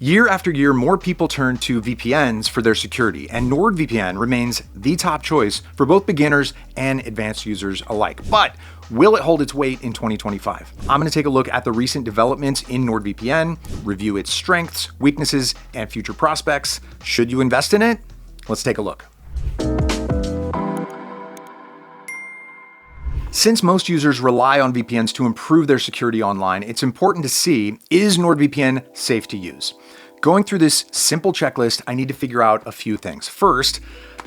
Year after year, more people turn to VPNs for their security, and NordVPN remains the top choice for both beginners and advanced users alike. But will it hold its weight in 2025? I'm going to take a look at the recent developments in NordVPN, review its strengths, weaknesses, and future prospects. Should you invest in it? Let's take a look. Since most users rely on VPNs to improve their security online, it's important to see, is NordVPN safe to use? Going through this simple checklist, I need to figure out a few things. First,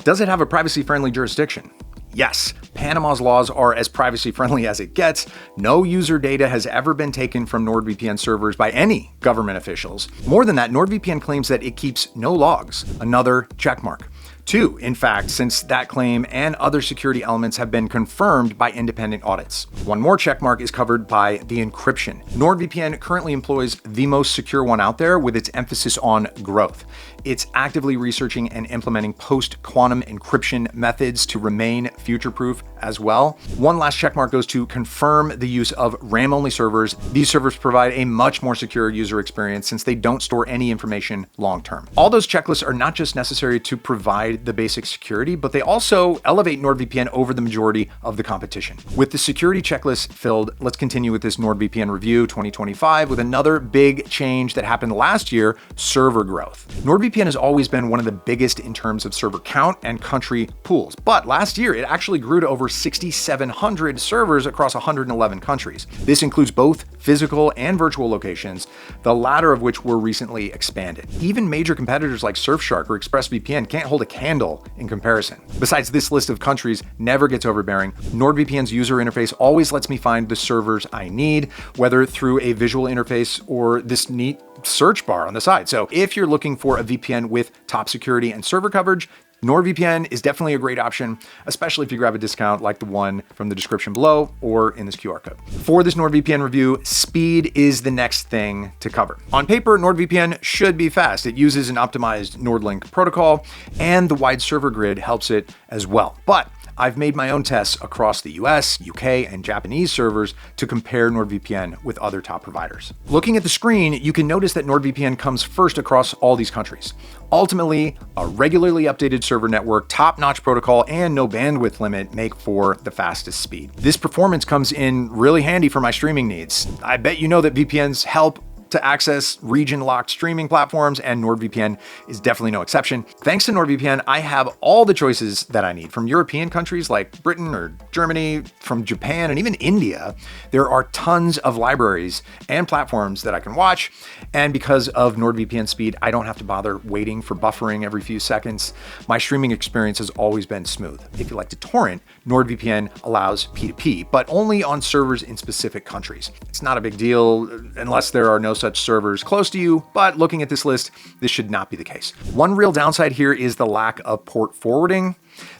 does it have a privacy-friendly jurisdiction? Yes, Panama's laws are as privacy-friendly as it gets. No user data has ever been taken from NordVPN servers by any government officials. More than that, NordVPN claims that it keeps no logs, another checkmark. 2, in fact, since that claim and other security elements have been confirmed by independent audits. One more checkmark is covered by the encryption. NordVPN currently employs the most secure one out there with its emphasis on growth. It's actively researching and implementing post-quantum encryption methods to remain future-proof as well. One last checkmark goes to confirm the use of RAM-only servers. These servers provide a much more secure user experience since they don't store any information long-term. All those checklists are not just necessary to provide the basic security, but they also elevate NordVPN over the majority of the competition. With the security checklist filled, let's continue with this NordVPN review 2025 with another big change that happened last year, server growth. NordVPN has always been one of the biggest in terms of server count and country pools, but last year it actually grew to over 6,700 servers across 111 countries. This includes both physical and virtual locations, the latter of which were recently expanded. Even major competitors like Surfshark or ExpressVPN can't hold a candle in comparison. Besides, this list of countries never gets overbearing. NordVPN's user interface always lets me find the servers I need, whether through a visual interface or this neat search bar on the side. So if you're looking for a VPN with top security and server coverage, NordVPN is definitely a great option, especially if you grab a discount like the one from the description below or in this QR code. For this NordVPN review, speed is the next thing to cover. On paper, NordVPN should be fast. It uses an optimized NordLink protocol, and the wide server grid helps it as well. But I've made my own tests across the US, UK, and Japanese servers to compare NordVPN with other top providers. Looking at the screen, you can notice that NordVPN comes first across all these countries. Ultimately, a regularly updated server network, top-notch protocol, and no bandwidth limit make for the fastest speed. This performance comes in really handy for my streaming needs. I bet you know that VPNs help to access region-locked streaming platforms, and NordVPN is definitely no exception. Thanks to NordVPN, I have all the choices that I need. From European countries like Britain or Germany, from Japan, and even India, there are tons of libraries and platforms that I can watch. And because of NordVPN speed, I don't have to bother waiting for buffering every few seconds. My streaming experience has always been smooth. If you like to torrent, NordVPN allows P2P, but only on servers in specific countries. It's not a big deal unless there are no such servers close to you, but looking at this list, this should not be the case. One real downside here is the lack of port forwarding.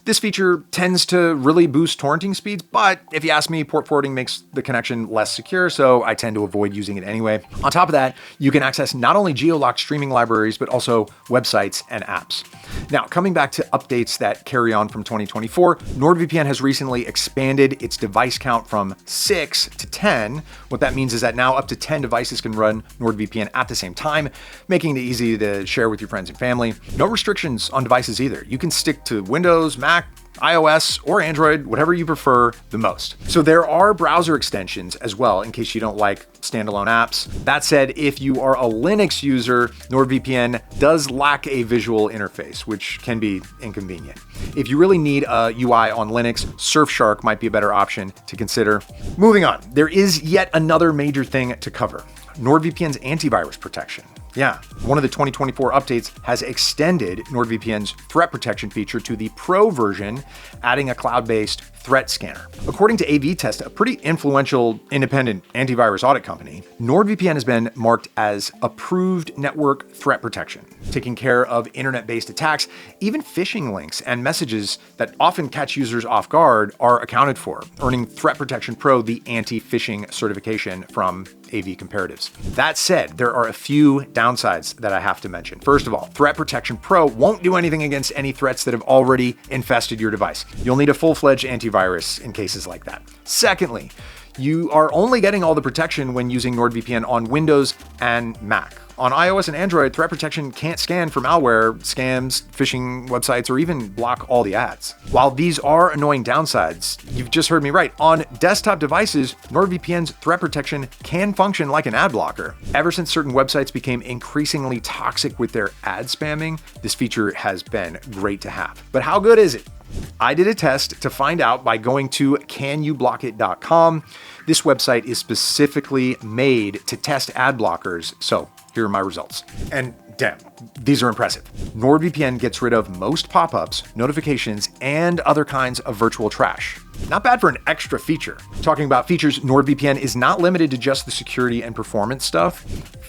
This feature tends to really boost torrenting speeds, but if you ask me, port forwarding makes the connection less secure, so I tend to avoid using it anyway. On top of that, you can access not only geo-locked streaming libraries, but also websites and apps. Now, coming back to updates that carry on from 2024, NordVPN has recently expanded its device count from 6 to 10. What that means is that now up to 10 devices can run NordVPN at the same time, making it easy to share with your friends and family. No restrictions on devices either. You can stick to Windows, Mac, iOS, or Android, whatever you prefer the most. So there are browser extensions as well in case you don't like standalone apps. That said, if you are a Linux user, NordVPN does lack a visual interface, which can be inconvenient. If you really need a UI on Linux, Surfshark might be a better option to consider. Moving on, there is yet another major thing to cover: NordVPN's antivirus protection. Yeah, one of the 2024 updates has extended NordVPN's threat protection feature to the Pro version, adding a cloud-based threat scanner. According to AV-Test, a pretty influential independent antivirus audit company, NordVPN has been marked as approved network threat protection, taking care of internet-based attacks. Even phishing links and messages that often catch users off guard are accounted for, earning Threat Protection Pro the anti-phishing certification from AV Comparatives. That said, there are a few downsides that I have to mention. First of all, Threat Protection Pro won't do anything against any threats that have already infested your device. You'll need a full-fledged antivirus in cases like that. Secondly, you are only getting all the protection when using NordVPN on Windows and Mac. On iOS and Android, threat protection can't scan for malware, scams, phishing websites, or even block all the ads. While these are annoying downsides, you've just heard me right. On desktop devices, NordVPN's threat protection can function like an ad blocker. Ever since certain websites became increasingly toxic with their ad spamming, this feature has been great to have. But how good is it? I did a test to find out by going to canyouBlockIt.com. This website is specifically made to test ad blockers, so here are my results. And damn, these are impressive. NordVPN gets rid of most pop-ups, notifications, and other kinds of virtual trash. Not bad for an extra feature. Talking about features, NordVPN is not limited to just the security and performance stuff.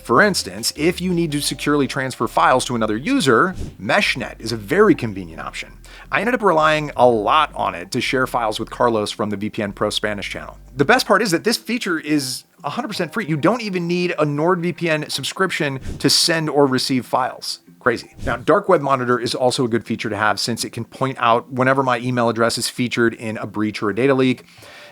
For instance, if you need to securely transfer files to another user, MeshNet is a very convenient option. I ended up relying a lot on it to share files with Carlos from the VPN Pro Spanish channel. The best part is that this feature is 100% free. You don't even need a NordVPN subscription to send or receive files. Crazy. Now, Dark Web Monitor is also a good feature to have since it can point out whenever my email address is featured in a breach or a data leak.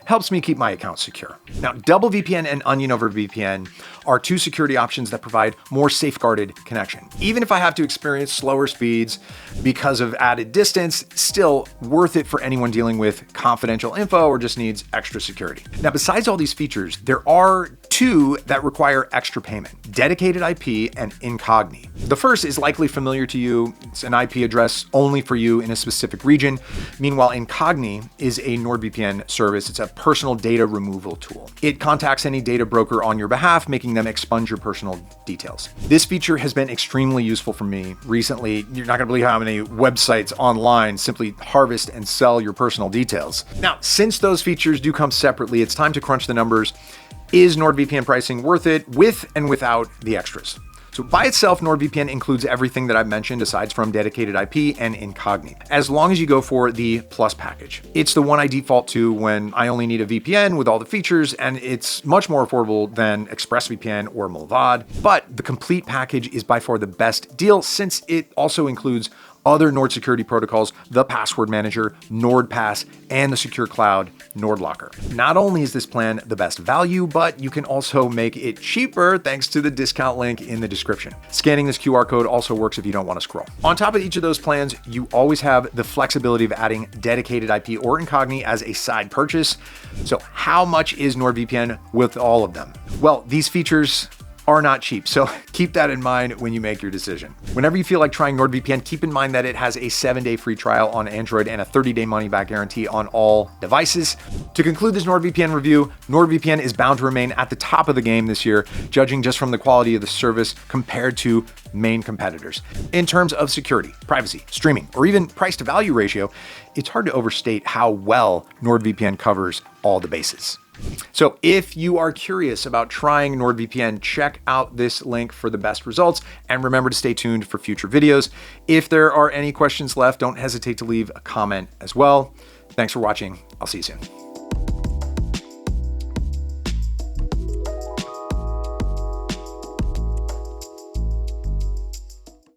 Helps me keep my account secure. Now, Double VPN and Onion over VPN are two security options that provide more safeguarded connection. Even if I have to experience slower speeds because of added distance, still worth it for anyone dealing with confidential info or just needs extra security. Now, besides all these features, there are two that require extra payment: dedicated IP and Incogni. The first is likely familiar to you. It's an IP address only for you in a specific region. Meanwhile, Incogni is a NordVPN service. It's a personal data removal tool. It contacts any data broker on your behalf, making them expunge your personal details. This feature has been extremely useful for me recently. You're not gonna believe how many websites online simply harvest and sell your personal details. Now, since those features do come separately, it's time to crunch the numbers. Is NordVPN pricing worth it with and without the extras? So by itself, NordVPN includes everything that I've mentioned aside from dedicated IP and Incogni, as long as you go for the Plus package. It's the one I default to when I only need a VPN with all the features, and it's much more affordable than ExpressVPN or Mullvad. But the complete package is by far the best deal since it also includes other Nord security protocols, the password manager, NordPass, and the secure cloud NordLocker. Not only is this plan the best value, but you can also make it cheaper thanks to the discount link in the description. Scanning this QR code also works if you don't want to scroll. On top of each of those plans, you always have the flexibility of adding dedicated IP or Incogni as a side purchase. So how much is NordVPN with all of them? Well, these features are not cheap, so keep that in mind when you make your decision. Whenever you feel like trying NordVPN, keep in mind that it has a 7-day free trial on Android and a 30-day money-back guarantee on all devices. To conclude this NordVPN review, NordVPN is bound to remain at the top of the game this year, judging just from the quality of the service compared to main competitors. In terms of security, privacy, streaming, or even price to value ratio, it's hard to overstate how well NordVPN covers all the bases. So if you are curious about trying NordVPN, check out this link for the best results, and remember to stay tuned for future videos. If there are any questions left, don't hesitate to leave a comment as well. Thanks for watching. I'll see you soon.